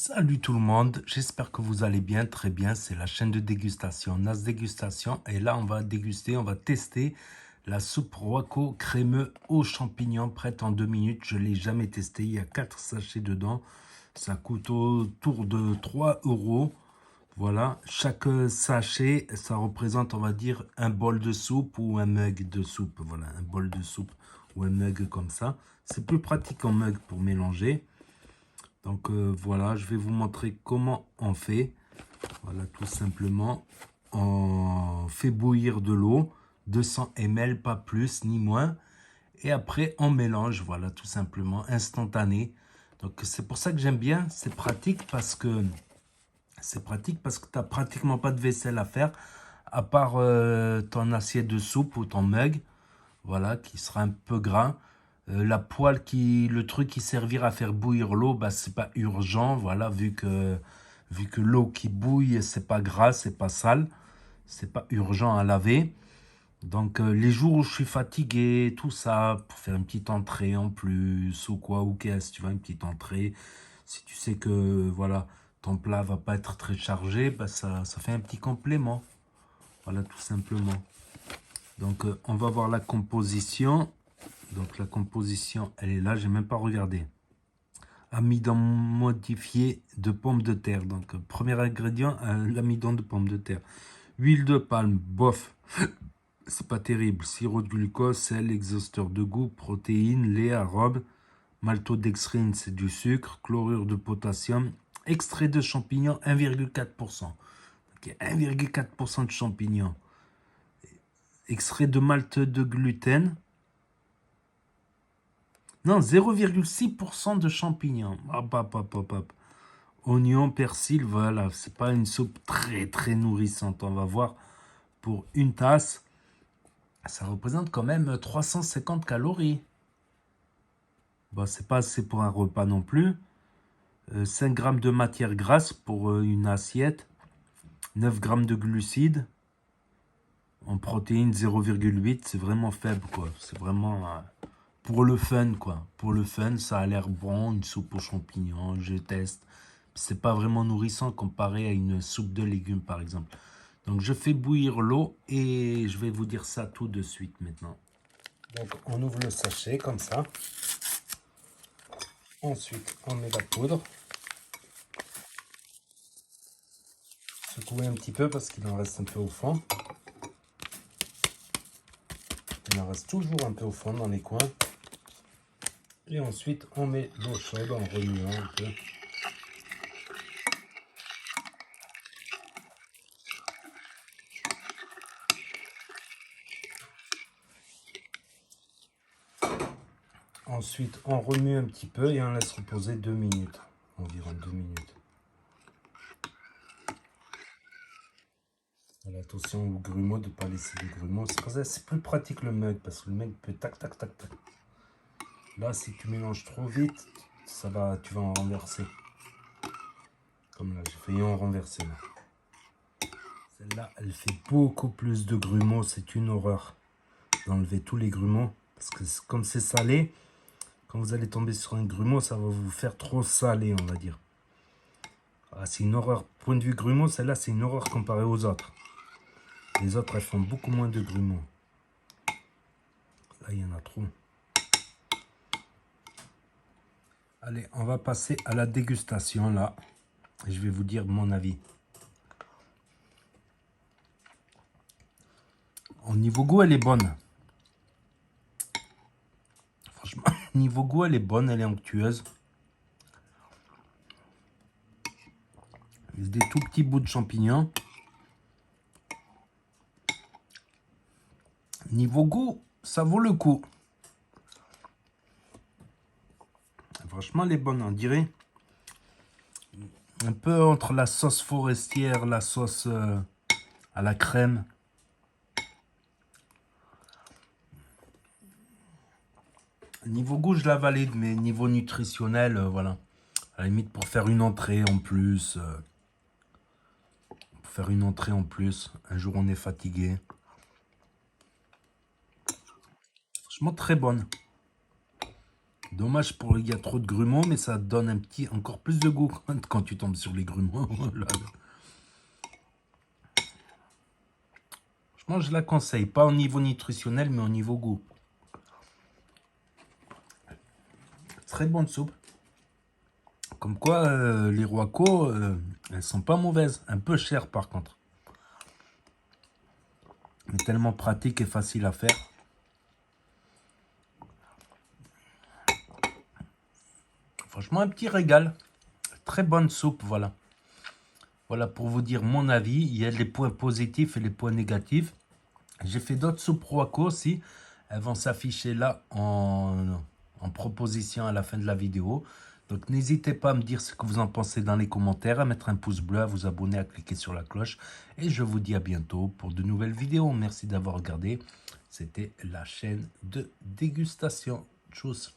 Salut tout le monde, j'espère que vous allez bien, très bien. C'est la chaîne de dégustation, Nas Dégustation. Et là, on va déguster, on va tester la soupe Royco crémeux aux champignons, prête en 2 minutes. Je ne l'ai jamais testé, il y a 4 sachets dedans. Ça coûte autour de 3 euros. Voilà, chaque sachet, ça représente, on va dire, un bol de soupe ou un mug de soupe. Voilà, un bol de soupe ou un mug comme ça. C'est plus pratique en mug pour mélanger. Donc voilà, je vais vous montrer comment on fait. Voilà, tout simplement, on fait bouillir de l'eau, 200 ml, pas plus ni moins. Et après, on mélange, voilà, tout simplement, instantané. Donc c'est pour ça que j'aime bien, c'est pratique parce que tu n'as pratiquement pas de vaisselle à faire, à part ton assiette de soupe ou ton mug, voilà, qui sera un peu gras. La poêle, le truc qui servira à faire bouillir l'eau, bah, c'est pas urgent, voilà, vu que l'eau qui bouille, c'est pas gras, c'est pas sale, c'est pas urgent à laver. Donc les jours où je suis fatigué, tout ça, pour faire une petite entrée en plus ou quoi, ou qu'est-ce, tu vois, une petite entrée, si tu sais que voilà, ton plat va pas être très chargé, bah, ça fait un petit complément, voilà, tout simplement. Donc on va voir la composition. Donc la composition, elle est là, j'ai même pas regardé. Amidon modifié de pommes de terre. Donc premier ingrédient, l'amidon de pommes de terre. Huile de palme, bof, c'est pas terrible. Sirop de glucose, sel, exhausteur de goût, protéines, lait, arôme, maltodextrine, c'est du sucre, chlorure de potassium, extrait de champignons, 1,4%. Donc 1,4% de champignons. Extrait de malt de gluten. Non, 0,6% de champignons. Hop, hop, hop, hop, hop. Oignon, persil, voilà. C'est pas une soupe très nourrissante. On va voir pour une tasse. Ça représente quand même 350 calories. Bon, c'est pas assez pour un repas non plus. 5 grammes de matière grasse pour une assiette. 9 grammes de glucides. En protéines, 0,8. C'est vraiment faible, quoi. C'est vraiment... pour le fun, quoi. Pour le fun, ça a l'air bon, une soupe aux champignons, je teste. C'est pas vraiment nourrissant comparé à une soupe de légumes, par exemple. Donc, je fais bouillir l'eau et je vais vous dire ça tout de suite maintenant. Donc, on ouvre le sachet comme ça. Ensuite, on met la poudre. Secouer un petit peu parce qu'il en reste un peu au fond. Il en reste toujours un peu au fond dans les coins. Et ensuite, on met l'eau chaude en remuant un peu. Ensuite, on remue un petit peu et on laisse reposer 2 minutes. Environ 2 minutes. Voilà, attention aux grumeaux, de ne pas laisser les grumeaux. C'est pour ça c'est plus pratique le mug, parce que le mug peut tac, tac, tac, tac. Là, si tu mélanges trop vite, ça va, tu vas en renverser. Comme là, j'ai failli en renverser. Celle-là, elle fait beaucoup plus de grumeaux. C'est une horreur d'enlever tous les grumeaux. Parce que comme c'est salé, quand vous allez tomber sur un grumeau, ça va vous faire trop salé, on va dire. Ah, c'est une horreur. Point de vue grumeaux, celle-là, c'est une horreur comparée aux autres. Les autres, elles font beaucoup moins de grumeaux. Là, il y en a trop. Allez, on va passer à la dégustation, là. Et je vais vous dire mon avis. Au niveau goût, elle est bonne. Franchement, niveau goût, elle est bonne, elle est onctueuse. Il y a des tout petits bouts de champignons. Niveau goût, ça vaut le coup. Franchement, elle est bonne, on dirait. Un peu entre la sauce forestière, la sauce à la crème. Niveau goût, je la valide, mais niveau nutritionnel, voilà. À la limite, pour faire une entrée en plus. Un jour, on est fatigué. Franchement, très bonne. Dommage pour il y a trop de grumeaux, mais ça donne un petit, encore plus de goût quand tu tombes sur les grumeaux. Là. Franchement, je la conseille. Pas au niveau nutritionnel, mais au niveau goût. Très bonne soupe. Comme quoi, les Roico, elles sont pas mauvaises. Un peu chères par contre. Mais tellement pratique et facile à faire. Franchement, un petit régal. Très bonne soupe, voilà. Voilà pour vous dire mon avis. Il y a les points positifs et les points négatifs. J'ai fait d'autres soupes Roico aussi. Elles vont s'afficher là en proposition à la fin de la vidéo. Donc n'hésitez pas à me dire ce que vous en pensez dans les commentaires, à mettre un pouce bleu, à vous abonner, à cliquer sur la cloche. Et je vous dis à bientôt pour de nouvelles vidéos. Merci d'avoir regardé. C'était la chaîne de dégustation. Tchuss.